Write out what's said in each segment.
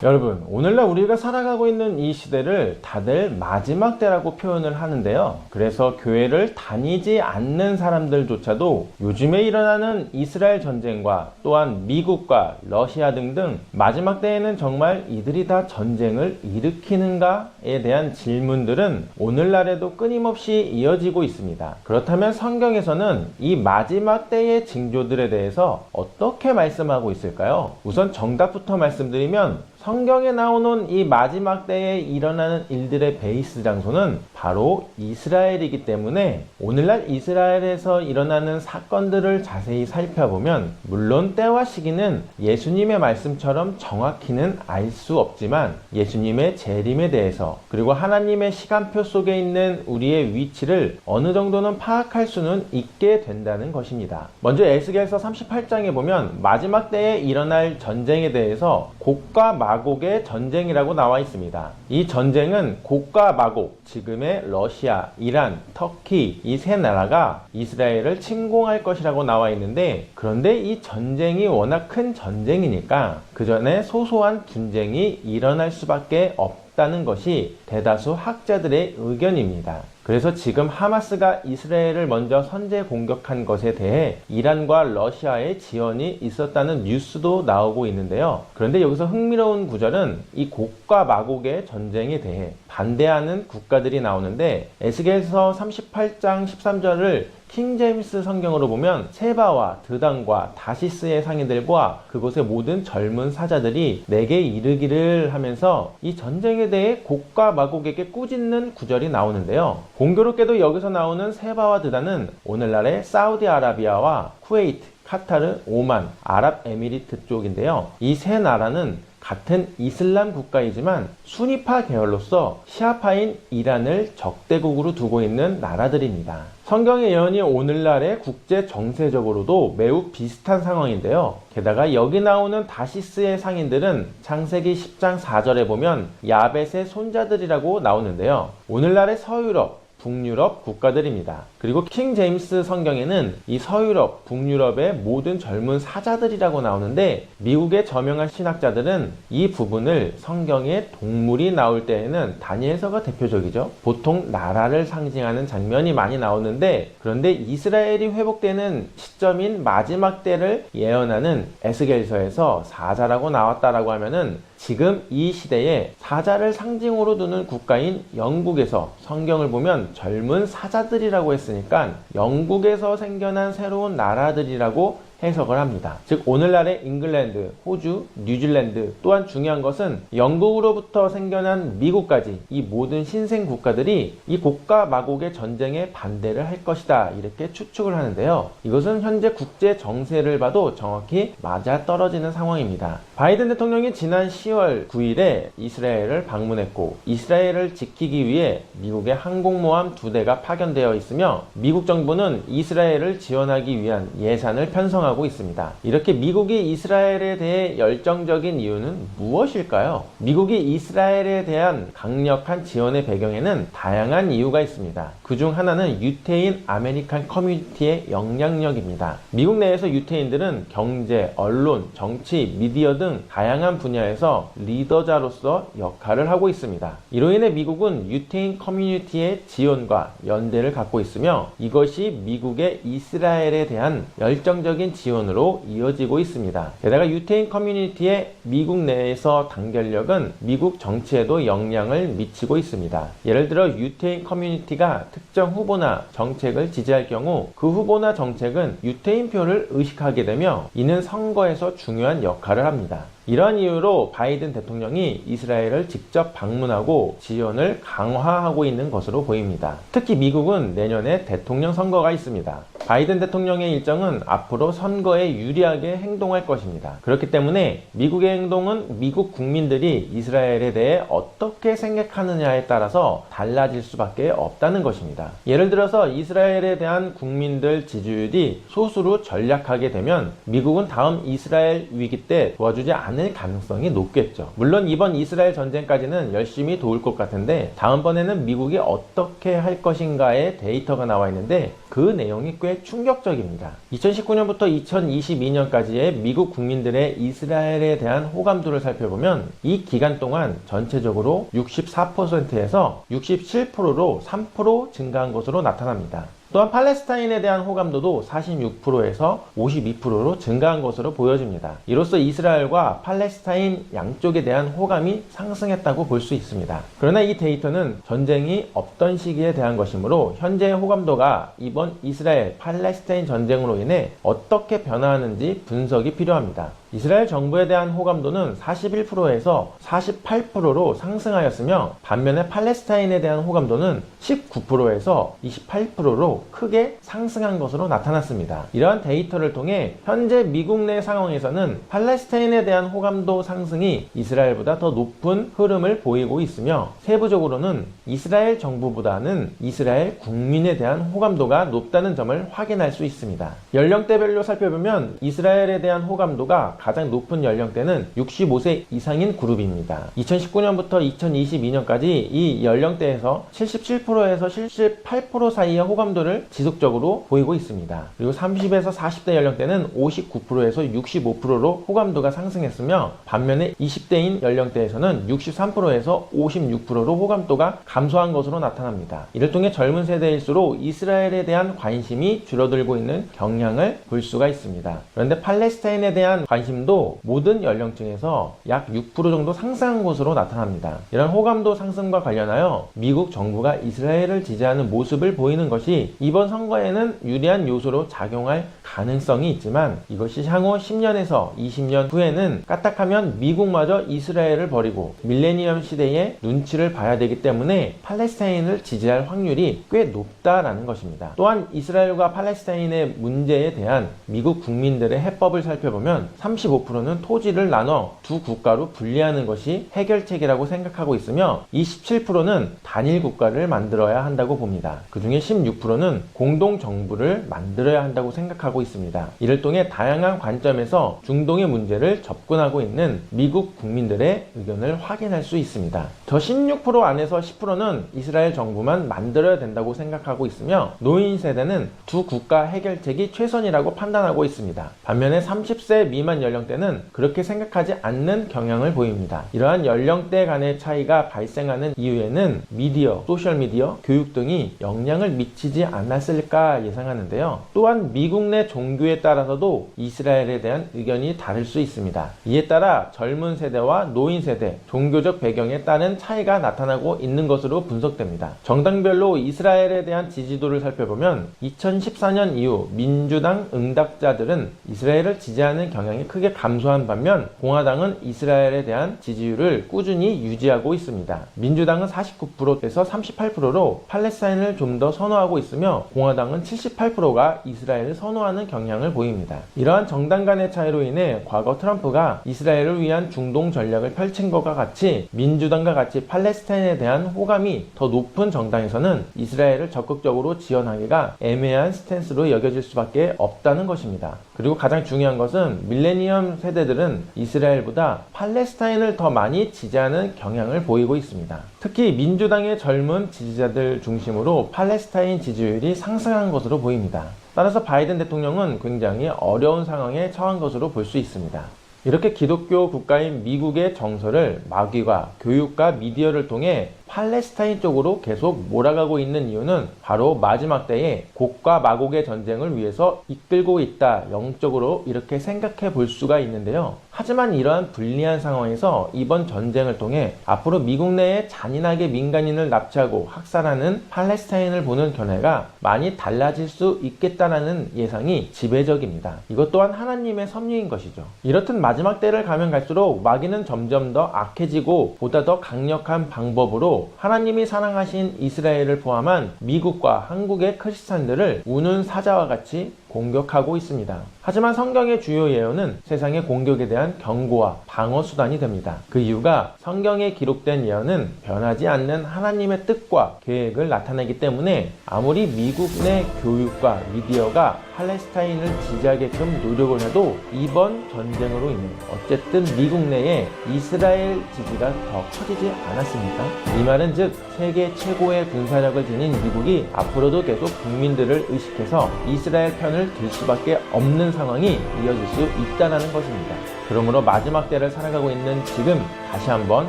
여러분, 오늘날 우리가 살아가고 있는 이 시대를 다들 마지막 때라고 표현을 하는데요. 그래서 교회를 다니지 않는 사람들조차도 요즘에 일어나는 이스라엘 전쟁과 또한 미국과 러시아 등등 마지막 때에는 정말 이들이 다 전쟁을 일으키는가에 대한 질문들은 오늘날에도 끊임없이 이어지고 있습니다. 그렇다면 성경에서는 이 마지막 때의 징조들에 대해서 어떻게 말씀하고 있을까요? 우선 정답부터 말씀드리면 성경에 나오는 이 마지막 때에 일어나는 일들의 베이스 장소는 바로 이스라엘이기 때문에 오늘날 이스라엘에서 일어나는 사건들을 자세히 살펴보면 물론 때와 시기는 예수님의 말씀처럼 정확히는 알 수 없지만 예수님의 재림에 대해서 그리고 하나님의 시간표 속에 있는 우리의 위치를 어느 정도는 파악할 수는 있게 된다는 것입니다. 먼저 에스겔서 38장에 보면 마지막 때에 일어날 전쟁에 대해서 곡과 마곡의 전쟁이라고 나와 있습니다. 이 전쟁은 곡과 마곡, 지금의 러시아, 이란, 터키 이 세 나라가 이스라엘을 침공할 것이라고 나와 있는데, 그런데 이 전쟁이 워낙 큰 전쟁이니까 그 전에 소소한 분쟁이 일어날 수밖에 없다는 것이 대다수 학자들의 의견입니다. 그래서 지금 하마스가 이스라엘을 먼저 선제 공격한 것에 대해 이란과 러시아의 지원이 있었다는 뉴스도 나오고 있는데요. 그런데 여기서 흥미로운 구절은 이 곡과 마곡의 전쟁에 대해 반대하는 국가들이 나오는데, 에스겔서 38장 13절을 킹제임스 성경으로 보면 세바와 드단과 다시스의 상인들과 그곳의 모든 젊은 사자들이 내게 이르기를 하면서 이 전쟁에 대해 곡과 마곡에게 꾸짖는 구절이 나오는데요. 공교롭게도 여기서 나오는 세바와 드단은 오늘날의 사우디아라비아와 쿠웨이트, 카타르, 오만, 아랍에미리트 쪽인데요. 이 세 나라는 같은 이슬람 국가이지만 수니파 계열로서 시아파인 이란을 적대국으로 두고 있는 나라들입니다. 성경의 예언이 오늘날의 국제 정세적으로도 매우 비슷한 상황인데요. 게다가 여기 나오는 다시스의 상인들은 창세기 10장 4절에 보면 야벳의 손자들이라고 나오는데요. 오늘날의 서유럽, 북유럽 국가들입니다. 그리고 킹 제임스 성경에는 이 서유럽, 북유럽의 모든 젊은 사자들이라고 나오는데, 미국의 저명한 신학자들은 이 부분을 성경에 동물이 나올 때에는 다니엘서가 대표적이죠. 보통 나라를 상징하는 장면이 많이 나오는데, 그런데 이스라엘이 회복되는 시점인 마지막 때를 예언하는 에스겔서에서 사자라고 나왔다라고 하면은 지금 이 시대에 사자를 상징으로 두는 국가인 영국에서 성경을 보면 젊은 사자들이라고 했으니까 영국에서 생겨난 새로운 나라들이라고 해석을 합니다. 즉 오늘날의 잉글랜드, 호주, 뉴질랜드, 또한 중요한 것은 영국으로부터 생겨난 미국까지 이 모든 신생 국가들이 이 곡과 마곡의 전쟁에 반대를 할 것이다, 이렇게 추측을 하는데요. 이것은 현재 국제 정세를 봐도 정확히 맞아떨어지는 상황입니다. 바이든 대통령이 지난 10월 9일에 이스라엘을 방문했고, 이스라엘을 지키기 위해 미국의 항공모함 2대가 파견되어 있으며 미국 정부는 이스라엘을 지원하기 위한 예산을 편성하고 있습니다. 이렇게 미국이 이스라엘에 대해 열정적인 이유는 무엇일까요? 미국이 이스라엘에 대한 강력한 지원의 배경에는 다양한 이유가 있습니다. 그중 하나는 유태인 아메리칸 커뮤니티의 영향력입니다. 미국 내에서 유태인들은 경제, 언론, 정치, 미디어 등 다양한 분야에서 리더자로서 역할을 하고 있습니다. 이로 인해 미국은 유태인 커뮤니티의 지원과 연대를 갖고 있으며 이것이 미국의 이스라엘에 대한 열정적인 지원으로 이어지고 있습니다. 게다가 유태인 커뮤니티의 미국 내에서 단결력은 미국 정치에도 영향을 미치고 있습니다. 예를 들어 유태인 커뮤니티가 특정 후보나 정책을 지지할 경우 그 후보나 정책은 유태인 표를 의식하게 되며 이는 선거에서 중요한 역할을 합니다. 이러한 이유로 바이든 대통령이 이스라엘을 직접 방문하고 지원을 강화하고 있는 것으로 보입니다. 특히 미국은 내년에 대통령 선거가 있습니다. 바이든 대통령의 일정은 앞으로 선거에 유리하게 행동할 것입니다. 그렇기 때문에 미국의 행동은 미국 국민들이 이스라엘에 대해 어떻게 생각하느냐에 따라서 달라질 수밖에 없다는 것입니다. 예를 들어서 이스라엘에 대한 국민들 지지율이 소수로 전락하게 되면 미국은 다음 이스라엘 위기 때 도와주지 않을 않을 가능성이 높겠죠. 물론 이번 이스라엘 전쟁까지는 열심히 도울 것 같은데 다음번에는 미국이 어떻게 할 것인가의 데이터가 나와 있는데 그 내용이 꽤 충격적입니다. 2019년부터 2022년까지의 미국 국민들의 이스라엘에 대한 호감도를 살펴보면 이 기간 동안 전체적으로 64%에서 67%로 3% 증가한 것으로 나타납니다. 또한 팔레스타인에 대한 호감도도 46%에서 52%로 증가한 것으로 보여집니다. 이로써 이스라엘과 팔레스타인 양쪽에 대한 호감이 상승했다고 볼 수 있습니다. 그러나 이 데이터는 전쟁이 없던 시기에 대한 것이므로 현재의 호감도가 이번 이스라엘 팔레스타인 전쟁으로 인해 어떻게 변화하는지 분석이 필요합니다. 이스라엘 정부에 대한 호감도는 41%에서 48%로 상승하였으며 반면에 팔레스타인에 대한 호감도는 19%에서 28%로 크게 상승한 것으로 나타났습니다. 이러한 데이터를 통해 현재 미국 내 상황에서는 팔레스타인에 대한 호감도 상승이 이스라엘보다 더 높은 흐름을 보이고 있으며 세부적으로는 이스라엘 정부보다는 이스라엘 국민에 대한 호감도가 높다는 점을 확인할 수 있습니다. 연령대별로 살펴보면 이스라엘에 대한 호감도가 가장 높은 연령대는 65세 이상인 그룹입니다. 2019년부터 2022년까지 이 연령대에서 77%에서 78% 사이의 호감도를 지속적으로 보이고 있습니다. 그리고 30에서 40대 연령대는 59%에서 65%로 호감도가 상승했으며 반면에 20대인 연령대에서는 63%에서 56%로 호감도가 감소한 것으로 나타납니다. 이를 통해 젊은 세대일수록 이스라엘에 대한 관심이 줄어들고 있는 경향을 볼 수가 있습니다. 그런데 팔레스타인에 대한 관심도 모든 연령층에서 약 6% 정도 상승한 것으로 나타납니다. 이런 호감도 상승과 관련하여 미국 정부가 이스라엘을 지지하는 모습을 보이는 것이 이번 선거에는 유리한 요소로 작용할 가능성이 있지만 이것이 향후 10년에서 20년 후에는 까딱하면 미국마저 이스라엘을 버리고 밀레니엄 시대의 눈치를 봐야 되기 때문에 팔레스타인을 지지할 확률이 꽤 높다라는 것입니다. 또한 이스라엘과 팔레스타인의 문제에 대한 미국 국민들의 해법을 살펴보면 35%는 토지를 나눠 두 국가로 분리하는 것이 해결책이라고 생각하고 있으며 27%는 단일 국가를 만들어야 한다고 봅니다. 그 중에 16%는 공동정부를 만들어야 한다고 생각하고 있습니다. 이를 통해 다양한 관점에서 중동의 문제를 접근하고 있는 미국 국민들의 의견을 확인할 수 있습니다. 저 16% 안에서 10%는 이스라엘 정부만 만들어야 된다고 생각하고 있으며 노인 세대는 두 국가 해결책이 최선이라고 판단하고 있습니다. 반면에 30세 미만 연령대는 그렇게 생각하지 않는 경향을 보입니다. 이러한 연령대 간의 차이가 발생하는 이유에는 미디어, 소셜미디어, 교육 등이 영향을 미치지 않았을까 예상하는데요. 또한 미국 내 종교에 따라서도 이스라엘에 대한 의견이 다를 수 있습니다. 이에 따라 젊은 세대와 노인 세대, 종교적 배경에 따른 차이가 나타나고 있는 것으로 분석됩니다. 정당별로 이스라엘에 대한 지지도를 살펴보면 2014년 이후 민주당 응답자들은 이스라엘을 지지하는 경향이 크게 감소한 반면 공화당은 이스라엘에 대한 지지율을 꾸준히 유지하고 있습니다. 민주당은 49%에서 38%로 팔레스타인을 좀 더 선호하고 있으며 공화당은 78%가 이스라엘을 선호하는 경향을 보입니다. 이러한 정당 간의 차이로 인해 과거 트럼프가 이스라엘을 위한 중동 전략을 펼친 것과 같이 민주당과 같이 팔레스타인에 대한 호감이 더 높은 정당에서는 이스라엘을 적극적으로 지원하기가 애매한 스탠스로 여겨질 수밖에 없다는 것입니다. 그리고 가장 중요한 것은 밀레니엄 세대들은 이스라엘보다 팔레스타인을 더 많이 지지하는 경향을 보이고 있습니다. 특히 민주당의 젊은 지지자들 중심으로 팔레스타인 지지율이 상승한 것으로 보입니다. 따라서 바이든 대통령은 굉장히 어려운 상황에 처한 것으로 볼 수 있습니다. 이렇게 기독교 국가인 미국의 정서를 마귀와 교육과 미디어를 통해 팔레스타인 쪽으로 계속 몰아가고 있는 이유는 바로 마지막 때에 곡과 마곡의 전쟁을 위해서 이끌고 있다, 영적으로 이렇게 생각해 볼 수가 있는데요. 하지만 이러한 불리한 상황에서 이번 전쟁을 통해 앞으로 미국 내에 잔인하게 민간인을 납치하고 학살하는 팔레스타인을 보는 견해가 많이 달라질 수 있겠다라는 예상이 지배적입니다. 이것 또한 하나님의 섭리인 것이죠. 이렇듯 마지막 때를 가면 갈수록 마귀는 점점 더 악해지고 보다 더 강력한 방법으로 하나님이 사랑하신 이스라엘을 포함한 미국과 한국의 크리스찬들을 우는 사자와 같이 공격하고 있습니다. 하지만 성경의 주요 예언은 세상의 공격에 대한 경고와 방어 수단이 됩니다. 그 이유가 성경에 기록된 예언은 변하지 않는 하나님의 뜻과 계획을 나타내기 때문에 아무리 미국 내 교육과 미디어가 팔레스타인을 지지하게끔 노력을 해도 이번 전쟁으로 인해 어쨌든 미국 내에 이스라엘 지지가 더 커지지 않았습니까? 이 말은 즉 세계 최고의 군사력을 지닌 미국이 앞으로도 계속 국민들을 의식해서 이스라엘 편을 들 수밖에 없는 상황이 이어질 수 있다는 것입니다. 그러므로 마지막 때를 살아가고 있는 지금 다시 한번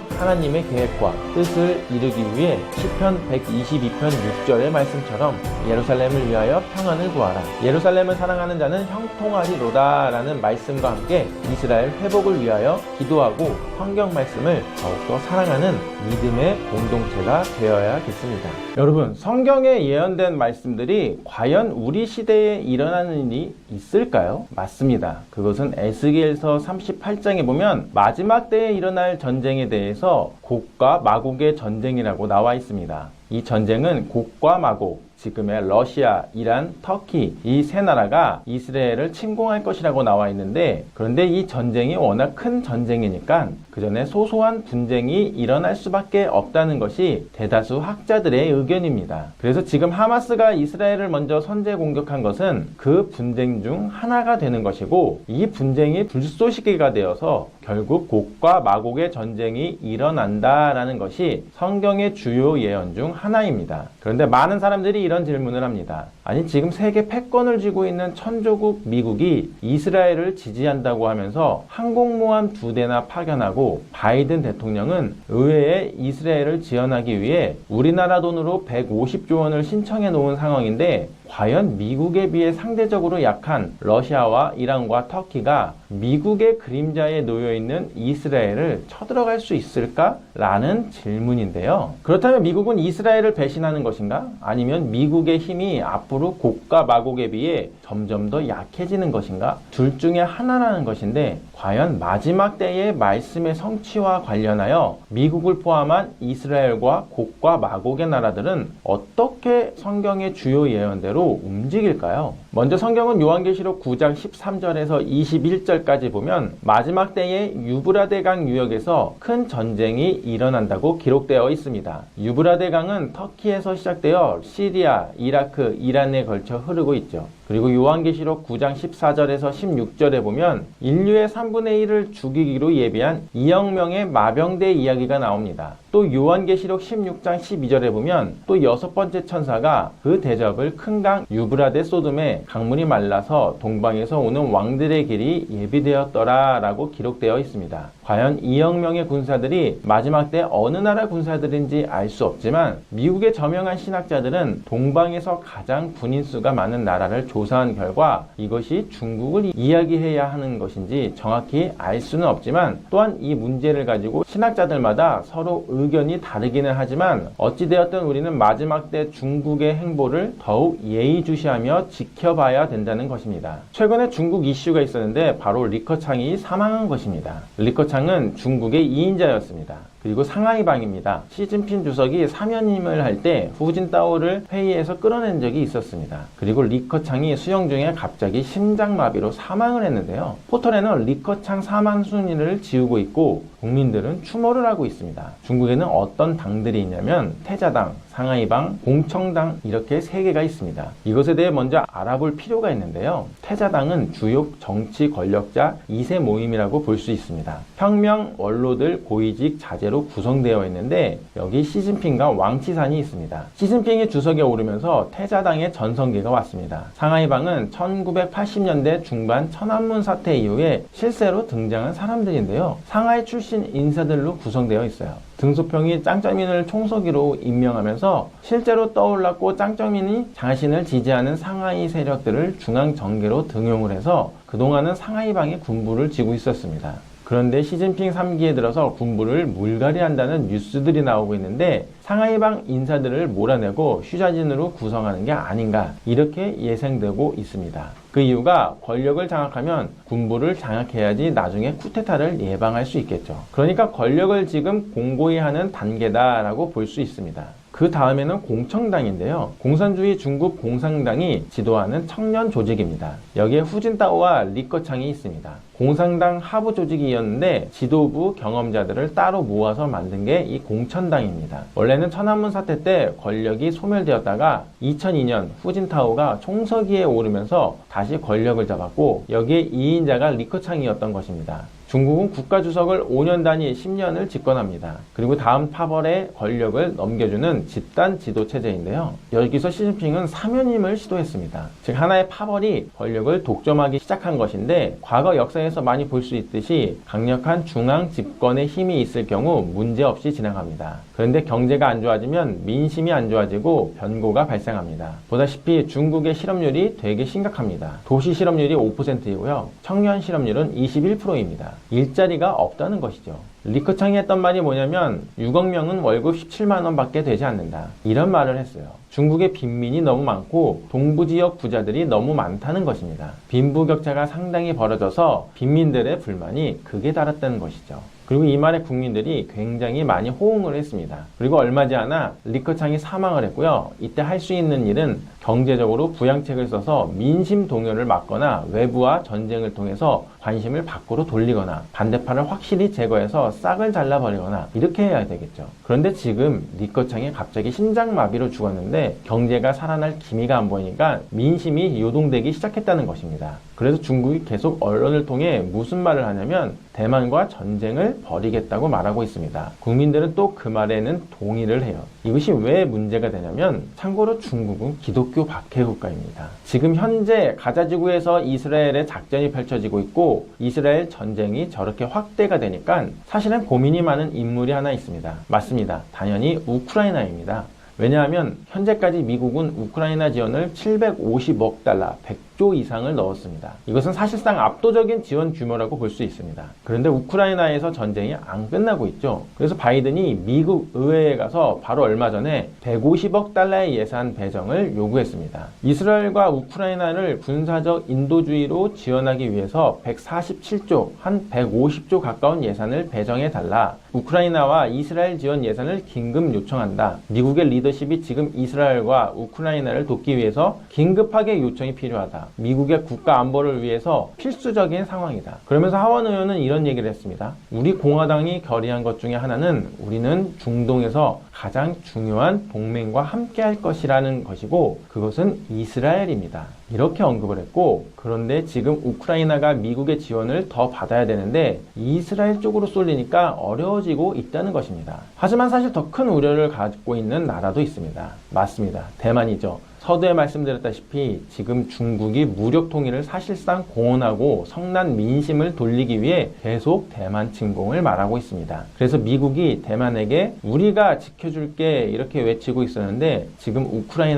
하나님의 계획과 뜻을 이루기 위해 시편 122편 6절의 말씀처럼 예루살렘을 위하여 평안을 구하라. 예루살렘을 사랑하는 자는 형통하리로다 라는 말씀과 함께 이스라엘 회복을 위하여 기도하고 성경 말씀을 더욱더 사랑하는 믿음의 공동체가 되어야겠습니다. 여러분, 성경에 예언된 말씀들이 과연 우리 시대에 일어나는 일이 있을까요? 맞습니다. 그것은 에스겔서 38장에 보면 마지막 때에 일어날 전쟁에 대해서 곡과 마곡의 전쟁이라고 나와 있습니다. 이 전쟁은 곡과 마곡, 지금의 러시아, 이란, 터키 이 세 나라가 이스라엘을 침공할 것이라고 나와 있는데, 그런데 이 전쟁이 워낙 큰 전쟁이니까 그 전에 소소한 분쟁이 일어날 수밖에 없다는 것이 대다수 학자들의 의견입니다. 그래서 지금 하마스가 이스라엘을 먼저 선제 공격한 것은 그 분쟁 중 하나가 되는 것이고, 이 분쟁이 불쏘시개가 되어서 결국 곡과 마곡의 전쟁이 일어난다라는 것이 성경의 주요 예언 중 하나입니다. 그런데 많은 사람들이 이런 질문을 합니다. 아니, 지금 세계 패권을 쥐고 있는 천조국 미국이 이스라엘을 지지한다고 하면서 항공모함 2대나 파견하고 바이든 대통령은 의회에 이스라엘을 지원하기 위해 우리나라 돈으로 150조 원을 신청해 놓은 상황인데, 과연 미국에 비해 상대적으로 약한 러시아와 이란과 터키가 미국의 그림자에 놓여있는 이스라엘을 쳐들어갈 수 있을까? 라는 질문인데요. 그렇다면 미국은 이스라엘을 배신하는 것인가? 아니면 미국의 힘이 앞으로 곡과 마곡에 비해 점점 더 약해지는 것인가? 둘 중에 하나라는 것인데, 과연 마지막 때의 말씀의 성취와 관련하여 미국을 포함한 이스라엘과 곡과 마곡의 나라들은 어떻게 성경의 주요 예언대로 움직일까요? 먼저 성경은 요한계시록 9장 13절에서 21절까지 보면 마지막 때에 유브라데 강 유역에서 큰 전쟁이 일어난다고 기록되어 있습니다. 유브라데 강은 터키에서 시작되어 시리아, 이라크, 이란에 걸쳐 흐르고 있죠. 그리고 요한계시록 9장 14절에서 16절에 보면 인류의 3분의 1을 죽이기로 예비한 2억 명의 마병대 이야기가 나옵니다. 또 요한계시록 16장 12절에 보면 또 6번째 천사가 그 대접을 큰 강 유브라데 소돔에 강물이 말라서 동방에서 오는 왕들의 길이 예비되었더라 라고 기록되어 있습니다. 과연 2억 명의 군사들이 마지막 때 어느 나라 군사들인지 알 수 없지만 미국의 저명한 신학자들은 동방에서 가장 군인수가 많은 나라를 조사한 결과 이것이 중국을 이야기해야 하는 것인지 정확히 알 수는 없지만, 또한 이 문제를 가지고 신학자들마다 서로 의견이 다르기는 하지만 어찌되었든 우리는 마지막 때 중국의 행보를 더욱 예의주시하며 지켜봐야 된다는 것입니다. 최근에 중국 이슈가 있었는데 바로 리커창이 사망한 것입니다. 리커창은 중국의 2인자였습니다. 그리고 상하이방입니다. 시진핑 주석이 사면임을 할 때 후진타오를 회의에서 끌어낸 적이 있었습니다. 그리고 리커창이 수영 중에 갑자기 심장마비로 사망을 했는데요. 포털에는 리커창 사망 순위를 지우고 있고 국민들은 추모를 하고 있습니다. 중국에는 어떤 당들이 있냐면 태자당, 상하이방, 공청당 이렇게 3개가 있습니다. 이것에 대해 먼저 알아볼 필요가 있는데요. 태자당은 주요 정치 권력자 2세 모임이라고 볼 수 있습니다. 혁명, 원로들, 고위직, 자제로 구성되어 있는데 여기 시진핑과 왕치산이 있습니다. 시진핑이 주석에 오르면서 태자당의 전성기가 왔습니다. 상하이방은 1980년대 중반 천안문 사태 이후에 실세로 등장한 사람들인데요. 상하이 출신 인사들로 구성되어 있어요. 등소평이 짱쩌민을 총서기로 임명하면서 실제로 떠올랐고 짱쩌민이 자신을 지지하는 상하이 세력들을 중앙정계로 등용을 해서 그동안은 상하이방의 군부를 쥐고 있었습니다. 그런데 시진핑 3기에 들어서 군부를 물갈이한다는 뉴스들이 나오고 있는데 상하이방 인사들을 몰아내고 휴자진으로 구성하는 게 아닌가 이렇게 예상되고 있습니다. 그 이유가 권력을 장악하면 군부를 장악해야지 나중에 쿠데타를 예방할 수 있겠죠. 그러니까 권력을 지금 공고히 하는 단계다라고 볼 수 있습니다. 그 다음에는 공청당인데요. 공산주의 중국 공산당이 지도하는 청년 조직입니다. 여기에 후진타오와 리커창이 있습니다. 공산당 하부 조직이었는데 지도부 경험자들을 따로 모아서 만든 게 이 공천당입니다. 원래는 천안문 사태 때 권력이 소멸되었다가 2002년 후진타오가 총서기에 오르면서 다시 권력을 잡았고 여기에 2인자가 리커창이었던 것입니다. 중국은 국가주석을 5년 단위 10년을 집권합니다. 그리고 다음 파벌에 권력을 넘겨주는 집단 지도 체제인데요. 여기서 시진핑은 사면임을 시도했습니다. 즉 하나의 파벌이 권력을 독점하기 시작한 것인데 과거 역사에서 많이 볼 수 있듯이 강력한 중앙 집권의 힘이 있을 경우 문제없이 진행합니다. 그런데 경제가 안 좋아지면 민심이 안 좋아지고 변고가 발생합니다. 보다시피 중국의 실업률이 되게 심각합니다. 도시 실업률이 5%이고요. 청년 실업률은 21%입니다. 일자리가 없다는 것이죠. 리커창이 했던 말이 뭐냐면 6억 명은 월급 17만 원밖에 되지 않는다. 이런 말을 했어요. 중국의 빈민이 너무 많고 동부지역 부자들이 너무 많다는 것입니다. 빈부격차가 상당히 벌어져서 빈민들의 불만이 극에 달했다는 것이죠. 그리고 이 말에 국민들이 굉장히 많이 호응을 했습니다. 그리고 얼마 지않아 리커창이 사망을 했고요. 이때 할 수 있는 일은 경제적으로 부양책을 써서 민심 동요를 막거나 외부와 전쟁을 통해서 관심을 밖으로 돌리거나 반대파를 확실히 제거해서 싹을 잘라버리거나 이렇게 해야 되겠죠. 그런데 지금 리커창이 갑자기 심장마비로 죽었는데 경제가 살아날 기미가 안 보이니까 민심이 요동되기 시작했다는 것입니다. 그래서 중국이 계속 언론을 통해 무슨 말을 하냐면 대만과 전쟁을 벌이겠다고 말하고 있습니다. 국민들은 또 그 말에는 동의를 해요. 이것이 왜 문제가 되냐면 참고로 중국은 기독교 박해 국가입니다. 지금 현재 가자지구에서 이스라엘의 작전이 펼쳐지고 있고 이스라엘 전쟁이 저렇게 확대가 되니까 사실은 고민이 많은 인물이 하나 있습니다. 맞습니다. 당연히 우크라이나입니다. 왜냐하면 현재까지 미국은 우크라이나 지원을 750억 달러, 100조 이상을 넣었습니다. 이것은 사실상 압도적인 지원 규모라고 볼 수 있습니다. 그런데 우크라이나에서 전쟁이 안 끝나고 있죠. 그래서 바이든이 미국 의회에 가서 바로 얼마 전에 150억 달러의 예산 배정을 요구했습니다. 이스라엘과 우크라이나를 군사적 인도주의로 지원하기 위해서 147조, 한 150조 가까운 예산을 배정해달라. 우크라이나와 이스라엘 지원 예산을 긴급 요청한다. 미국의 리더십이 지금 이스라엘과 우크라이나를 돕기 위해서 긴급하게 요청이 필요하다. 미국의 국가 안보를 위해서 필수적인 상황이다. 그러면서 하원 의원은 이런 얘기를 했습니다. 우리 공화당이 결의한 것 중에 하나는 우리는 중동에서 가장 중요한 동맹과 함께 할 것이라는 것이고 그것은 이스라엘입니다. 이렇게 언급을 했고 그런데 지금 우크라이나가 미국의 지원을 더 받아야 되는데 이스라엘 쪽으로 쏠리니까 어려워지고 있다는 것입니다. 하지만 사실 더 큰 우려를 갖고 있는 나라도 있습니다. 맞습니다. 대만이죠. 서두에 말씀드렸다시피 지금 중국이 무력 통일을 사실상 공언하고 성난 민심을 돌리기 위해 계속 대만 침공을 말하고 있습니다. 그래서 미국이 대만에게 우리가 지켜줄게 이렇게 외치고 있었는데 지금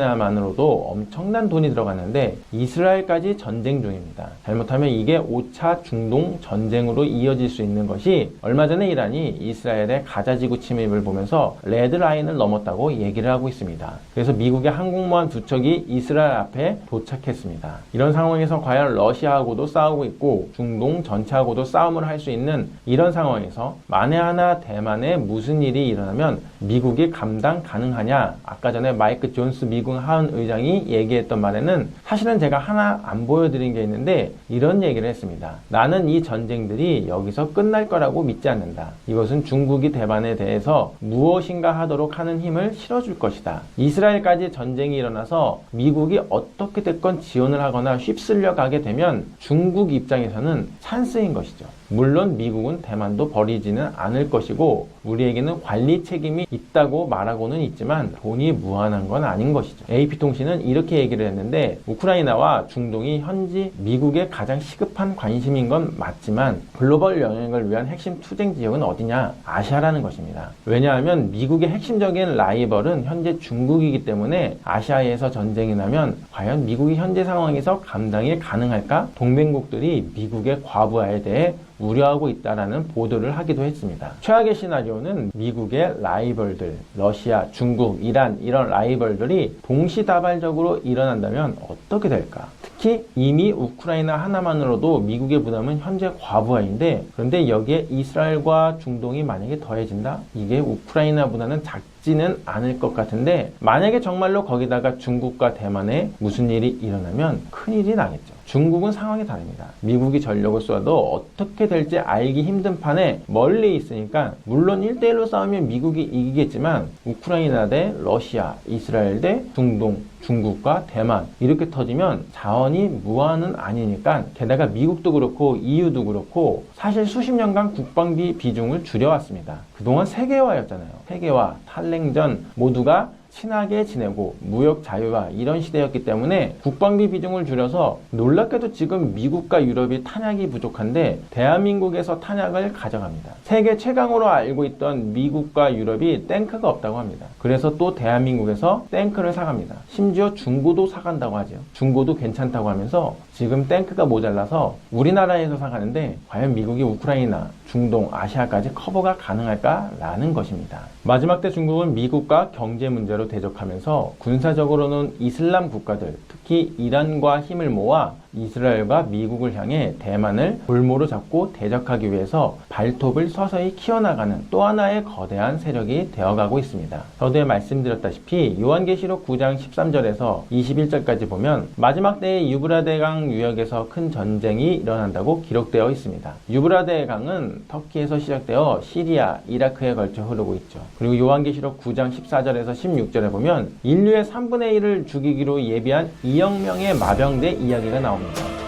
우크라이나만으로도 엄청난 돈이 들어갔는데 이스라엘까지 전쟁 중입니다. 잘못하면 이게 5차 중동 전쟁으로 이어질 수 있는 것이 얼마 전에 이란이 이스라엘의 가자지구 침입을 보면서 레드라인을 넘었다고 얘기를 하고 있습니다. 그래서 미국의 항공모함 두 척이 이스라엘 앞에 도착했습니다. 이런 상황에서 과연 러시아하고도 싸우고 있고 중동 전체하고도 싸움을 할 수 있는 이런 상황에서 만에 하나 대만에 무슨 일이 일어나면 미국이 감당 가능하냐? 아까 전에 마이크 존스 미국 하원 의장이 얘기했던 말에는 사실은 제가 하나 안 보여드린 게 있는데 이런 얘기를 했습니다. 나는 이 전쟁들이 여기서 끝날 거라고 믿지 않는다. 이것은 중국이 대만에 대해서 무엇인가 하도록 하는 힘을 실어줄 것이다. 이스라엘까지 전쟁이 일어나서 미국이 어떻게 됐건 지원을 하거나 휩쓸려 가게 되면 중국 입장에서는 찬스인 것이죠. 물론 미국은 대만도 버리지는 않을 것이고 우리에게는 관리 책임이 있다고 말하고는 있지만 돈이 무한한 건 아닌 것이죠. AP통신은 이렇게 얘기를 했는데 우크라이나와 중동이 현지 미국의 가장 시급한 관심인 건 맞지만 글로벌 영향을 위한 핵심 투쟁 지역은 어디냐? 아시아라는 것입니다. 왜냐하면 미국의 핵심적인 라이벌은 현재 중국이기 때문에 아시아에서 전쟁이 나면 과연 미국이 현재 상황에서 감당이 가능할까? 동맹국들이 미국의 과부하에 대해 우려하고 있다라는 보도를 하기도 했습니다. 최악의 시나리오는 미국의 라이벌들, 러시아, 중국, 이란 이런 라이벌들이 동시다발적으로 일어난다면 어떻게 될까? 특히 이미 우크라이나 하나만으로도 미국의 부담은 현재 과부하인데, 그런데 여기에 이스라엘과 중동이 만약에 더해진다? 이게 우크라이나보다는 작지는 않을 것 같은데, 만약에 정말로 거기다가 중국과 대만에 무슨 일이 일어나면 큰일이 나겠죠. 중국은 상황이 다릅니다. 미국이 전력을 쏘아도 어떻게 될지 알기 힘든 판에 멀리 있으니까, 물론 1대1로 싸우면 미국이 이기겠지만 우크라이나 대 러시아, 이스라엘 대 중동, 중국과 대만 이렇게 터지면 자원이 무한은 아니니까, 게다가 미국도 그렇고 EU도 그렇고 사실 수십 년간 국방비 비중을 줄여왔습니다. 그동안 세계화였잖아요. 세계화, 탈냉전 모두가 친하게 지내고 무역 자유화 이런 시대였기 때문에 국방비 비중을 줄여서, 놀랍게도 지금 미국과 유럽이 탄약이 부족한데 대한민국에서 탄약을 가져갑니다. 세계 최강으로 알고 있던 미국과 유럽이 탱크가 없다고 합니다. 그래서 또 대한민국에서 탱크를 사갑니다. 심지어 중고도 사간다고 하죠. 중고도 괜찮다고 하면서 지금 탱크가 모자라서 우리나라에서 사가는데, 과연 미국이 우크라이나, 중동, 아시아까지 커버가 가능할까라는 것입니다. 마지막 때 중국은 미국과 경제 문제로 대적하면서 군사적으로는 이슬람 국가들, 특히 이란과 힘을 모아 이스라엘과 미국을 향해 대만을 볼모로 잡고 대적하기 위해서 발톱을 서서히 키워나가는 또 하나의 거대한 세력이 되어가고 있습니다. 저도 말씀드렸다시피 요한계시록 9장 13절에서 21절까지 보면 마지막 때의 유브라데 강 유역에서 큰 전쟁이 일어난다고 기록되어 있습니다. 유브라데 강은 터키에서 시작되어 시리아, 이라크에 걸쳐 흐르고 있죠. 그리고 요한계시록 9장 14절에서 16절에 보면 인류의 3분의 1을 죽이기로 예비한 2억 명의 마병대 이야기가 나옵니다.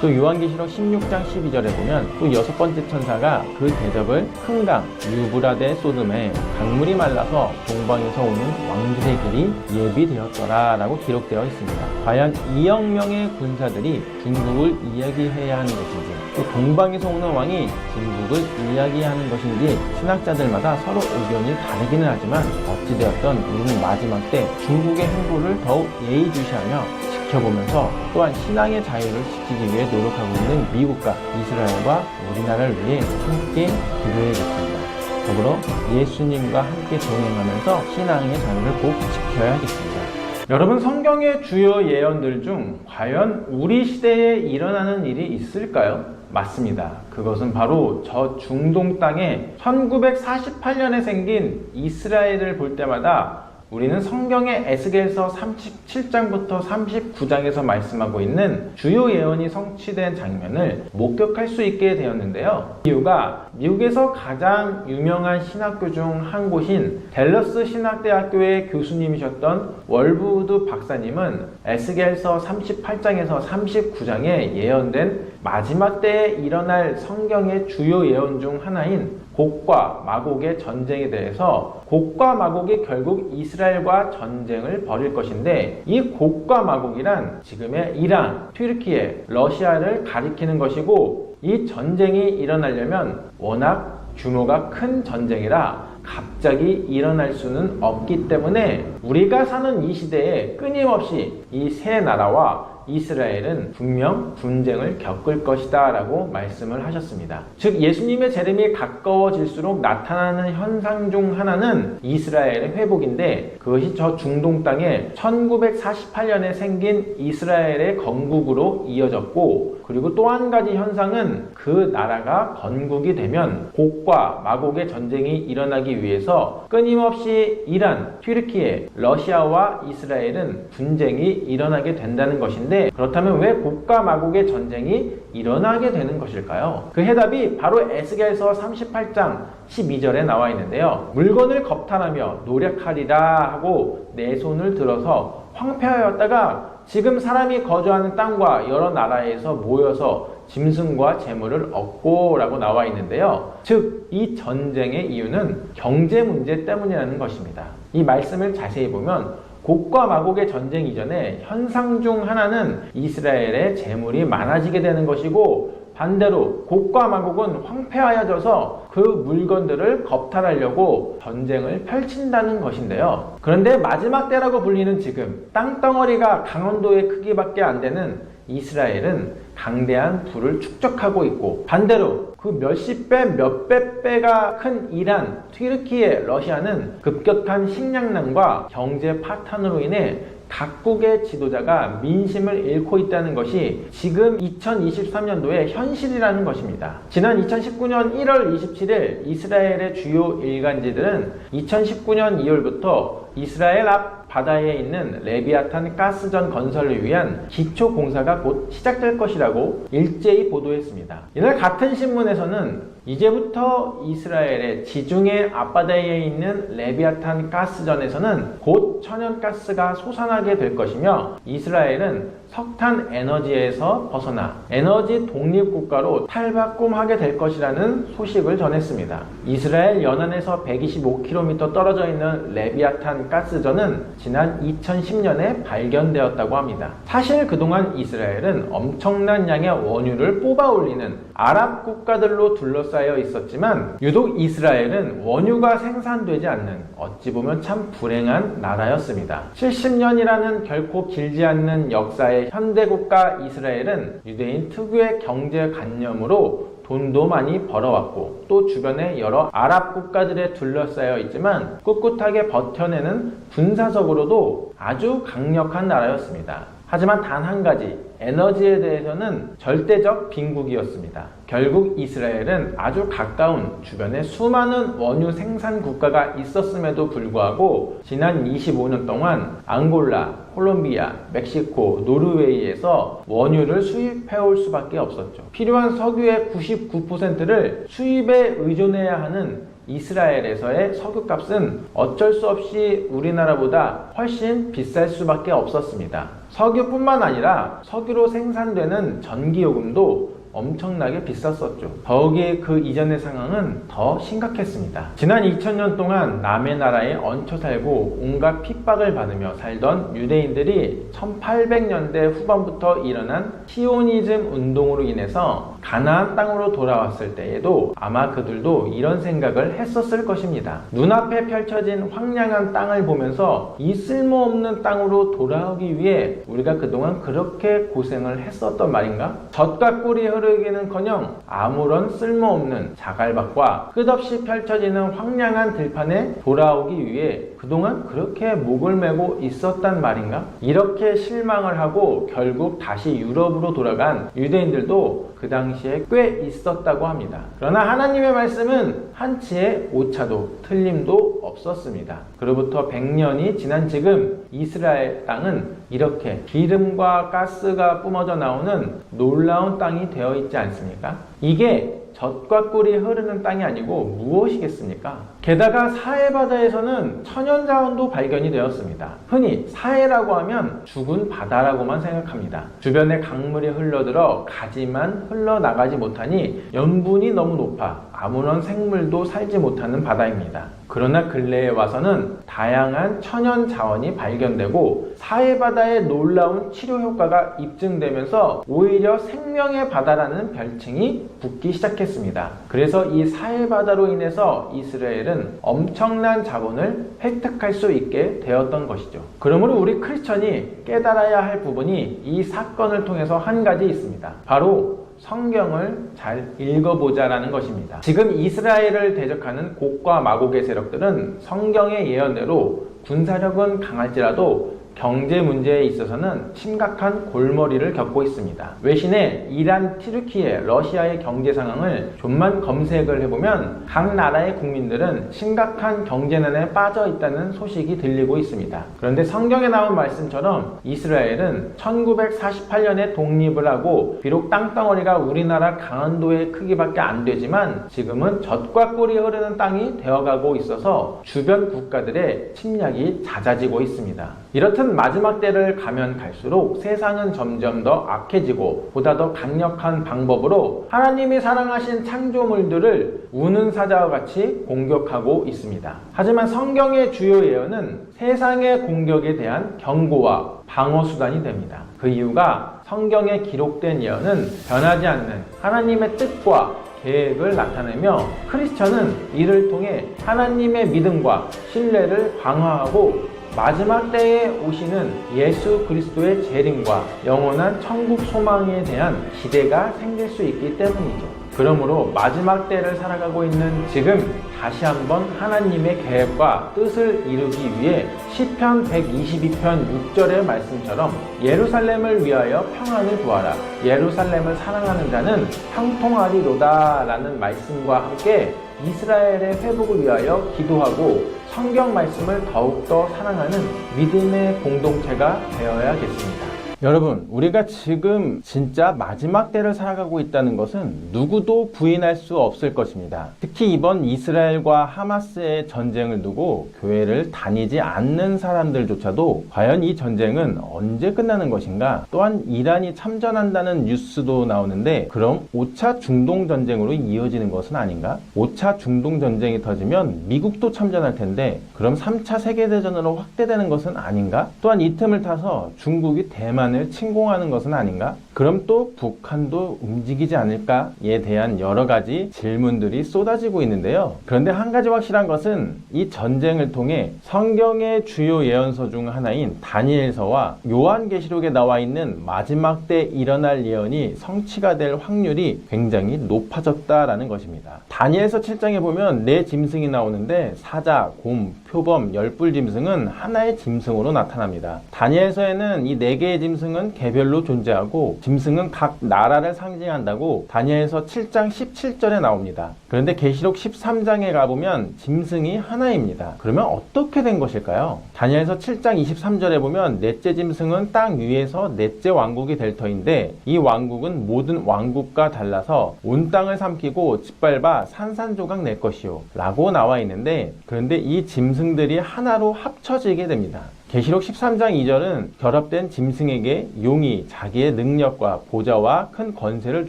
또 요한계시록 16장 12절에 보면 또 6번째 천사가 그 대접을 큰 강 유브라데 소돔에 강물이 말라서 동방에서 오는 왕들의 길이 예비되었더라 라고 기록되어 있습니다. 과연 2억 명의 군사들이 중국을 이야기해야 하는 것인지, 또 동방에서 오는 왕이 중국을 이야기하는 것인지 신학자들마다 서로 의견이 다르기는 하지만, 어찌되었던 우리는 마지막 때 중국의 행보를 더욱 예의주시하며 지켜보면서 또한 신앙의 자유를 지키기 위해 노력하고 있는 미국과 이스라엘과 우리나라를 위해 함께 기도해야겠습니다. 더불어 예수님과 함께 동행하면서 신앙의 자유를 꼭 지켜야겠습니다. 여러분, 성경의 주요 예언들 중 과연 우리 시대에 일어나는 일이 있을까요? 맞습니다. 그것은 바로 저 중동 땅에 1948년에 생긴 이스라엘을 볼 때마다 우리는 성경의 에스겔서 37장부터 39장에서 말씀하고 있는 주요 예언이 성취된 장면을 목격할 수 있게 되었는데요. 이유가 미국에서 가장 유명한 신학교 중 한 곳인 댈러스 신학대학교의 교수님이셨던 월브우드 박사님은 에스겔서 38장에서 39장에 예언된 마지막 때에 일어날 성경의 주요 예언 중 하나인 곡과 마곡의 전쟁에 대해서, 곡과 마곡이 결국 이스라엘과 전쟁을 벌일 것인데, 이 곡과 마곡이란 지금의 이란, 튀르키예, 러시아를 가리키는 것이고, 이 전쟁이 일어나려면 워낙 규모가 큰 전쟁이라 갑자기 일어날 수는 없기 때문에 우리가 사는 이 시대에 끊임없이 이 세 나라와 이스라엘은 분명 분쟁을 겪을 것이다 라고 말씀을 하셨습니다. 즉 예수님의 재림이 가까워질수록 나타나는 현상 중 하나는 이스라엘의 회복인데, 그것이 저 중동 땅에 1948년에 생긴 이스라엘의 건국으로 이어졌고, 그리고 또 한 가지 현상은 그 나라가 건국이 되면 곡과 마곡의 전쟁이 일어나기 위해서 끊임없이 이란, 튀르키예, 러시아와 이스라엘은 분쟁이 일어나게 된다는 것인데, 그렇다면 왜 곡과 마곡의 전쟁이 일어나게 되는 것일까요? 그 해답이 바로 에스겔서 38장 12절에 나와 있는데요. 물건을 겁탈하며 노력하리라 하고 내 손을 들어서 황폐하였다가 지금 사람이 거주하는 땅과 여러 나라에서 모여서 짐승과 재물을 얻고 라고 나와 있는데요. 즉 이 전쟁의 이유는 경제 문제 때문이라는 것입니다. 이 말씀을 자세히 보면 곡과 마곡의 전쟁 이전에 현상 중 하나는 이스라엘의 재물이 많아지게 되는 것이고, 반대로 곡과 마곡은 황폐하여져서 그 물건들을 겁탈하려고 전쟁을 펼친다는 것인데요. 그런데 마지막 때라고 불리는 지금 땅덩어리가 강원도의 크기밖에 안 되는 이스라엘은 강대한 부를 축적하고 있고, 반대로 그 몇십 배, 몇백 배가 큰 이란, 튀르키예, 러시아는 급격한 식량난과 경제 파탄으로 인해 각국의 지도자가 민심을 잃고 있다는 것이 지금 2023년도의 현실이라는 것입니다. 지난 2019년 1월 27일 이스라엘의 주요 일간지들은 2019년 2월부터 이스라엘 앞 바다에 있는 레비아탄 가스전 건설을 위한 기초 공사가 곧 시작될 것이라고 일제히 보도했습니다. 이날 같은 신문에서는 이제부터 이스라엘의 지중해 앞바다에 있는 레비아탄 가스전에서는 곧 천연가스가 솟아나게 될 것이며 이스라엘은 석탄 에너지에서 벗어나 에너지 독립국가로 탈바꿈하게 될 것이라는 소식을 전했습니다. 이스라엘 연안에서 125km 떨어져 있는 레비아탄 가스전은 지난 2010년에 발견되었다고 합니다. 사실 그동안 이스라엘은 엄청난 양의 원유를 뽑아 올리는 아랍 국가들로 둘러싸여 있었지만 유독 이스라엘은 원유가 생산되지 않는 어찌 보면 참 불행한 나라였습니다. 70년이라는 결코 길지 않는 역사의 현대국가 이스라엘은 유대인 특유의 경제관념으로 돈도 많이 벌어왔고 또 주변에 여러 아랍 국가들에 둘러싸여 있지만 꿋꿋하게 버텨내는 군사적으로도 아주 강력한 나라였습니다. 하지만 단 한 가지, 에너지에 대해서는 절대적 빈국이었습니다. 결국 이스라엘은 아주 가까운 주변에 수많은 원유 생산 국가가 있었음에도 불구하고 지난 25년 동안 앙골라, 콜롬비아, 멕시코, 노르웨이에서 원유를 수입해올 수밖에 없었죠. 필요한 석유의 99%를 수입에 의존해야 하는 이스라엘에서의 석유값은 어쩔 수 없이 우리나라보다 훨씬 비쌀 수밖에 없었습니다. 석유뿐만 아니라 석유로 생산되는 전기요금도 엄청나게 비쌌었죠. 더욱이 그 이전의 상황은 더 심각했습니다. 지난 2000년 동안 남의 나라에 얹혀 살고 온갖 핍박을 받으며 살던 유대인들이 1800년대 후반부터 일어난 시오니즘 운동으로 인해서 가나안 땅으로 돌아왔을 때에도 아마 그들도 이런 생각을 했었을 것입니다. 눈앞에 펼쳐진 황량한 땅을 보면서 이 쓸모없는 땅으로 돌아오기 위해 우리가 그동안 그렇게 고생을 했었던 말인가? 젖과 꿀이 흐르기는커녕 아무런 쓸모없는 자갈밭과 끝없이 펼쳐지는 황량한 들판에 돌아오기 위해 그동안 그렇게 목을 메고 있었단 말인가? 이렇게 실망을 하고 결국 다시 유럽으로 돌아간 유대인들도 그 당시에 꽤 있었다고 합니다. 그러나 하나님의 말씀은 한치의 오차도 틀림도 없었습니다. 그로부터 100년이 지난 지금 이스라엘 땅은 이렇게 기름과 가스가 뿜어져 나오는 놀라운 땅이 되어 있지 않습니까? 이게 젖과 꿀이 흐르는 땅이 아니고 무엇이겠습니까? 게다가 사해바다에서는 천연자원도 발견이 되었습니다. 흔히 사해라고 하면 죽은 바다라고만 생각합니다. 주변에 강물이 흘러들어 가지만 흘러나가지 못하니 염분이 너무 높아 아무런 생물도 살지 못하는 바다입니다. 그러나 근래에 와서는 다양한 천연 자원이 발견되고 사해바다의 놀라운 치료 효과가 입증되면서 오히려 생명의 바다라는 별칭이 붙기 시작했습니다. 그래서 이 사해바다로 인해서 이스라엘은 엄청난 자본을 획득할 수 있게 되었던 것이죠. 그러므로 우리 크리스천이 깨달아야 할 부분이 이 사건을 통해서 한 가지 있습니다. 바로 성경을 잘 읽어보자라는 것입니다. 지금 이스라엘을 대적하는 곡과 마곡의 세력들은 성경의 예언대로 군사력은 강할지라도 경제 문제에 있어서는 심각한 골머리를 겪고 있습니다. 외신에 이란, 튀르키예, 러시아의 경제 상황을 좀만 검색을 해보면 각 나라의 국민들은 심각한 경제난에 빠져 있다는 소식이 들리고 있습니다. 그런데 성경에 나온 말씀처럼 이스라엘은 1948년에 독립을 하고 비록 땅덩어리가 우리나라 강원도의 크기밖에 안 되지만 지금은 젖과 꿀이 흐르는 땅이 되어가고 있어서 주변 국가들의 침략이 잦아지고 있습니다. 이렇듯 마지막 때를 가면 갈수록 세상은 점점 더 악해지고 보다 더 강력한 방법으로 하나님이 사랑하신 창조물들을 우는 사자와 같이 공격하고 있습니다. 하지만 성경의 주요 예언은 세상의 공격에 대한 경고와 방어 수단이 됩니다. 그 이유가 성경에 기록된 예언은 변하지 않는 하나님의 뜻과 계획을 나타내며 크리스천은 이를 통해 하나님의 믿음과 신뢰를 강화하고 마지막 때에 오시는 예수 그리스도의 재림과 영원한 천국 소망에 대한 기대가 생길 수 있기 때문이죠. 그러므로 마지막 때를 살아가고 있는 지금 다시 한번 하나님의 계획과 뜻을 이루기 위해 시편 122편 6절의 말씀처럼 예루살렘을 위하여 평안을 구하라. 예루살렘을 사랑하는 자는 형통하리로다 라는 말씀과 함께 이스라엘의 회복을 위하여 기도하고 성경 말씀을 더욱더 사랑하는 믿음의 공동체가 되어야겠습니다. 여러분, 우리가 지금 진짜 마지막 때를 살아가고 있다는 것은 누구도 부인할 수 없을 것입니다. 특히 이번 이스라엘과 하마스의 전쟁을 두고 교회를 다니지 않는 사람들조차도 과연 이 전쟁은 언제 끝나는 것인가? 또한 이란이 참전한다는 뉴스도 나오는데 그럼 5차 중동 전쟁으로 이어지는 것은 아닌가? 5차 중동 전쟁이 터지면 미국도 참전할 텐데 그럼 3차 세계대전으로 확대되는 것은 아닌가? 또한 이 틈을 타서 중국이 대만을 침공하는 것은 아닌가? 그럼 또 북한도 움직이지 않을까에 대한 여러 가지 질문들이 쏟아지고 있는데요. 그런데 한 가지 확실한 것은 이 전쟁을 통해 성경의 주요 예언서 중 하나인 다니엘서와 요한계시록에 나와 있는 마지막 때 일어날 예언이 성취가 될 확률이 굉장히 높아졌다라는 것입니다. 다니엘서 7장에 보면 네 짐승이 나오는데 사자, 곰, 표범, 열불 짐승은 하나의 짐승으로 나타납니다. 다니엘서에는 이 네 개의 짐승은 개별로 존재하고 짐승은 각 나라를 상징한다고 다니엘서 7장 17절에 나옵니다. 그런데 계시록 13장에 가보면 짐승이 하나입니다. 그러면 어떻게 된 것일까요? 다니엘서 7장 23절에 보면 넷째 짐승은 땅 위에서 넷째 왕국이 될 터인데 이 왕국은 모든 왕국과 달라서 온 땅을 삼키고 짓밟아 산산조각 낼 것이요 라고 나와 있는데 그런데 이 짐승들이 하나로 합쳐지게 됩니다. 계시록 13장 2절은 결합된 짐승에게 용이 자기의 능력과 보좌와 큰 권세를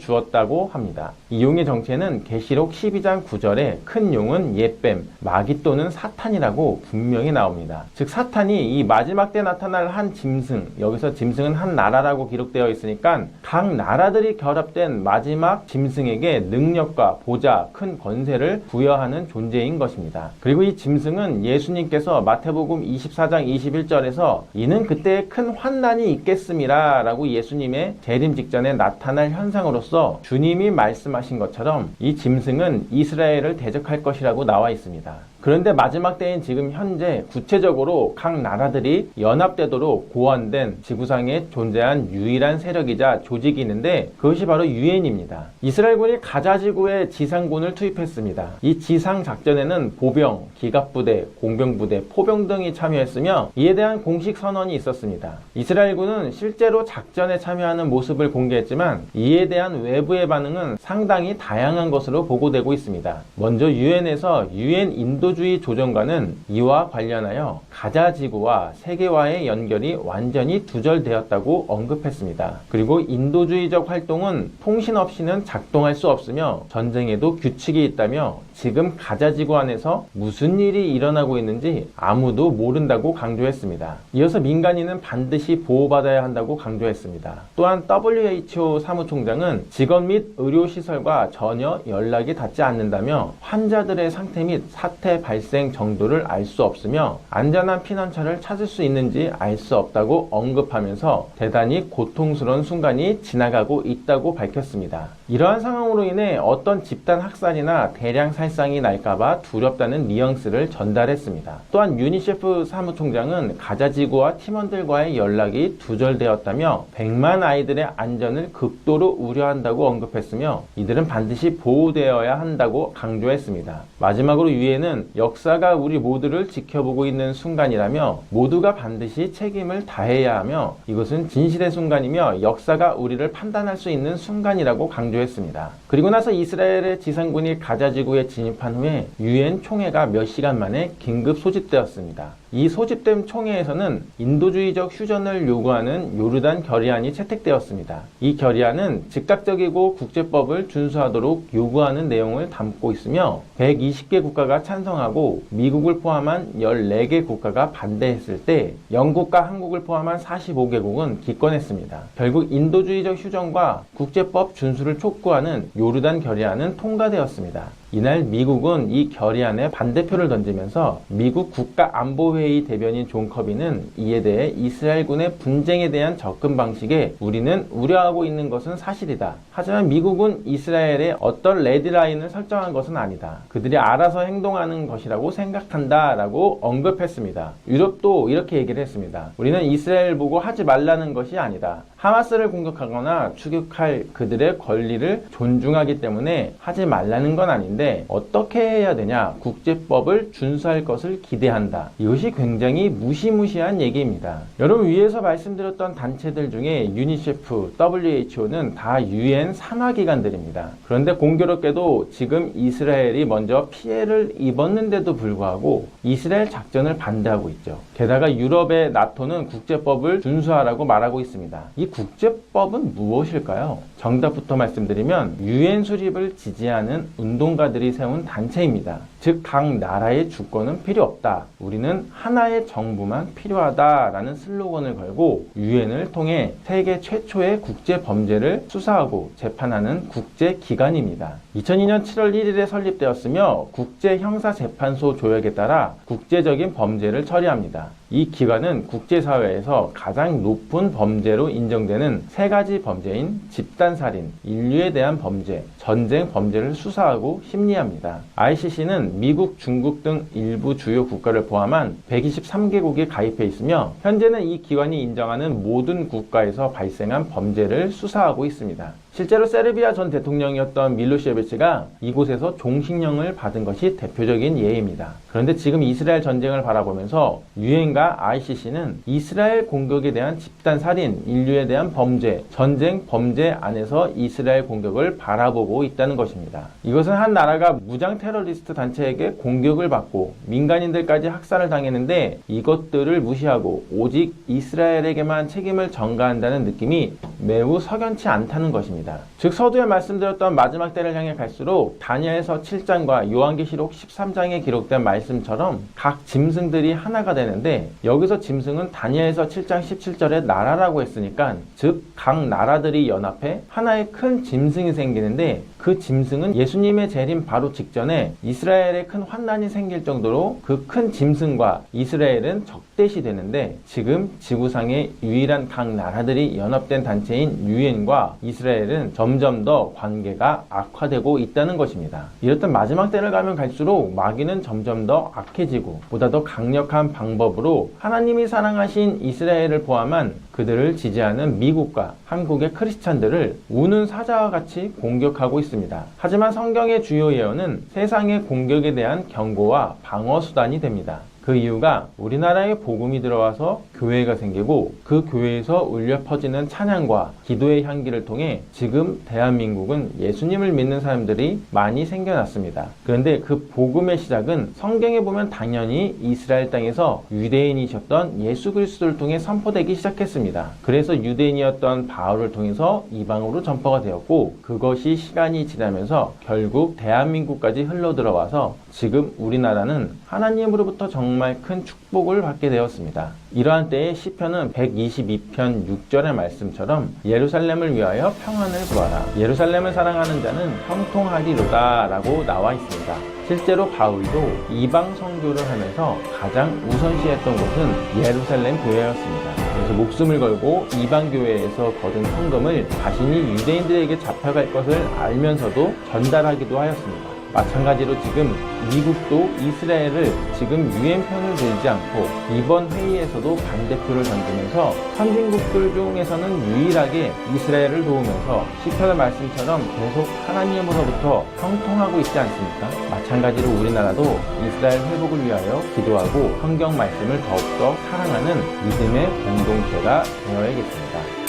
주었다고 합니다. 이 용의 정체는 계시록 12장 9절에 큰 용은 옛뱀, 마귀 또는 사탄이라고 분명히 나옵니다. 즉 사탄이 이 마지막 때 나타날 한 짐승, 여기서 짐승은 한 나라라고 기록되어 있으니까 각 나라들이 결합된 마지막 짐승에게 능력과 보좌, 큰 권세를 부여하는 존재인 것입니다. 그리고 이 짐승은 예수님께서 마태복음 24장 21절에서 이는 그때에 큰 환난이 있겠음이라 라고 예수님의 재림 직전에 나타날 현상으로서 주님이 말씀하신 것처럼 이 짐승은 이스라엘을 대적할 것이라고 나와 있습니다. 그런데 마지막 때인 지금 현재 구체적으로 각 나라들이 연합되도록 고안된 지구상에 존재한 유일한 세력이자 조직이 있는데 그것이 바로 유엔입니다. 이스라엘군이 가자지구에 지상군을 투입했습니다. 이 지상작전에는 보병, 기갑부대, 공병부대, 포병 등이 참여했으며 이에 대한 공식 선언이 있었습니다. 이스라엘군은 실제로 작전에 참여하는 모습을 공개했지만 이에 대한 외부의 반응은 상당히 다양한 것으로 보고되고 있습니다. 먼저 유엔에서 유엔 인도주의 조정관은 이와 관련하여 가자지구와 세계화의 연결이 완전히 두절되었다고 언급했습니다. 그리고 인도주의적 활동은 통신 없이는 작동할 수 없으며 전쟁에도 규칙이 있다며 지금 가자지구 안에서 무슨 일이 일어나고 있는지 아무도 모른다고 강조했습니다. 이어서 민간인은 반드시 보호받아야 한다고 강조했습니다. 또한 WHO 사무총장은 직원 및 의료시설과 전혀 연락이 닿지 않는다며 환자들의 상태 및 사태 발생 정도를 알 수 없으며 안전한 피난처를 찾을 수 있는지 알 수 없다고 언급하면서 대단히 고통스러운 순간이 지나가고 있다고 밝혔습니다. 이러한 상황으로 인해 어떤 집단 학살이나 대량 살상이 날까봐 두렵다는 뉘앙스를 전달했습니다. 또한 유니세프 사무총장은 가자지구와 팀원들과의 연락이 두절되었다며 100만 아이들의 안전을 극도로 우려한다고 언급했으며 이들은 반드시 보호되어야 한다고 강조했습니다. 마지막으로 유엔은 역사가 우리 모두를 지켜보고 있는 순간이라며 모두가 반드시 책임을 다해야 하며 이것은 진실의 순간이며 역사가 우리를 판단할 수 있는 순간이라고 강조했습니다. 그리고 나서 이스라엘의 지상군이 가자지구에 진입한 후에 유엔 총회가 몇 시간 만에 긴급 소집되었습니다. 이 소집된 총회에서는 인도주의적 휴전을 요구하는 요르단 결의안이 채택되었습니다. 이 결의안은 즉각적이고 국제법을 준수하도록 요구하는 내용을 담고 있으며 120개 국가가 찬성하고 미국을 포함한 14개 국가가 반대했을 때 영국과 한국을 포함한 45개국은 기권했습니다. 결국 인도주의적 휴전과 국제법 준수를 촉구하는 요르단 결의안은 통과되었습니다. 이날 미국은 이 결의안에 반대표를 던지면서 미국 국가안보회의 국제회의 대변인 존 커비는 이에 대해 이스라엘군의 분쟁에 대한 접근 방식에 우리는 우려하고 있는 것은 사실이다. 하지만 미국은 이스라엘에 어떤 레드라인을 설정한 것은 아니다. 그들이 알아서 행동하는 것이라고 생각한다 라고 언급했습니다. 유럽도 이렇게 얘기를 했습니다. 우리는 이스라엘 보고 하지 말라는 것이 아니다. 하마스를 공격하거나 추격할 그들의 권리를 존중하기 때문에 하지 말라는 건 아닌데 어떻게 해야 되냐? 국제법을 준수할 것을 기대한다. 이것이 굉장히 무시무시한 얘기입니다. 여러분, 위에서 말씀드렸던 단체들 중에 유니세프, WHO는 다 UN 산하기관들입니다. 그런데 공교롭게도 지금 이스라엘이 먼저 피해를 입었는데도 불구하고 이스라엘 작전을 반대하고 있죠. 게다가 유럽의 나토는 국제법을 준수하라고 말하고 있습니다. 이 국제법은 무엇일까요? 정답부터 말씀드리면 UN 수립을 지지하는 운동가들이 세운 단체입니다. 즉, 각 나라의 주권은 필요 없다. 우리는 하나의 정부만 필요하다라는 슬로건을 걸고 UN을 통해 세계 최초의 국제 범죄를 수사하고 재판하는 국제기관입니다. 2002년 7월 1일에 설립되었으며 국제형사재판소 조약에 따라 국제적인 범죄를 처리합니다. 이 기관은 국제사회에서 가장 높은 범죄로 인정되는 세 가지 범죄인 집단살인, 인류에 대한 범죄, 전쟁 범죄를 수사하고 심리합니다. ICC는 미국, 중국 등 일부 주요 국가를 포함한 123개국이 가입해 있으며 현재는 이 기관이 인정하는 모든 국가에서 발생한 범죄를 수사하고 있습니다. 실제로 세르비아 전 대통령이었던 밀로셰비치가 이곳에서 종식령을 받은 것이 대표적인 예입니다. 그런데 지금 이스라엘 전쟁을 바라보면서 유엔과 ICC는 이스라엘 공격에 대한 집단살인, 인류에 대한 범죄, 전쟁 범죄 안에서 이스라엘 공격을 바라보고 있다는 것입니다. 이것은 한 나라가 무장 테러리스트 단체에게 공격을 받고 민간인들까지 학살을 당했는데 이것들을 무시하고 오직 이스라엘에게만 책임을 전가한다는 느낌이 매우 석연치 않다는 것입니다. 즉, 서두에 말씀드렸던 마지막 때를 향해 갈수록 다니엘서 7장과 요한계시록 13장에 기록된 말씀처럼 각 짐승들이 하나가 되는데 여기서 짐승은 다니엘서 7장 17절에 나라라고 했으니까 즉 각 나라들이 연합해 하나의 큰 짐승이 생기는데 그 짐승은 예수님의 재림 바로 직전에 이스라엘에 큰 환난이 생길 정도로 그 큰 짐승과 이스라엘은 적대시 되는데 지금 지구상의 유일한 각 나라들이 연합된 단체인 유엔과 이스라엘은 점점 더 관계가 악화되고 있다는 것입니다. 이렇듯 마지막 때를 가면 갈수록 마귀는 점점 더 악해지고 보다 더 강력한 방법으로 하나님이 사랑하신 이스라엘을 포함한 그들을 지지하는 미국과 한국의 크리스찬들을 우는 사자와 같이 공격하고 있습니다. 하지만 성경의 주요 예언은 세상의 공격에 대한 경고와 방어 수단이 됩니다. 그 이유가 우리나라에 복음이 들어와서 교회가 생기고 그 교회에서 울려 퍼지는 찬양과 기도의 향기를 통해 지금 대한민국은 예수님을 믿는 사람들이 많이 생겨났습니다. 그런데 그 복음의 시작은 성경에 보면 당연히 이스라엘 땅에서 유대인이셨던 예수 그리스도를 통해 선포되기 시작했습니다. 그래서 유대인이었던 바울을 통해서 이방으로 전파가 되었고 그것이 시간이 지나면서 결국 대한민국까지 흘러들어와서 지금 우리나라는 하나님으로부터 정말 큰 축복을 받게 되었습니다. 이러한 때에 시편은 122편 6절의 말씀처럼 예루살렘을 위하여 평안을 구하라. 예루살렘을 사랑하는 자는 형통하리로다 라고 나와 있습니다. 실제로 바울도 이방 선교를 하면서 가장 우선시했던 곳은 예루살렘 교회였습니다. 그래서 목숨을 걸고 이방 교회에서 거둔 헌금을 자신이 유대인들에게 잡혀갈 것을 알면서도 전달하기도 하였습니다. 마찬가지로 지금 미국도 이스라엘을 지금 유엔 편을 들지 않고 이번 회의에서도 반대표를 던지면서 선진국들 중에서는 유일하게 이스라엘을 도우면서 시편의 말씀처럼 계속 하나님으로부터 형통하고 있지 않습니까? 마찬가지로 우리나라도 이스라엘 회복을 위하여 기도하고 성경 말씀을 더욱더 사랑하는 믿음의 공동체가 되어야겠습니다.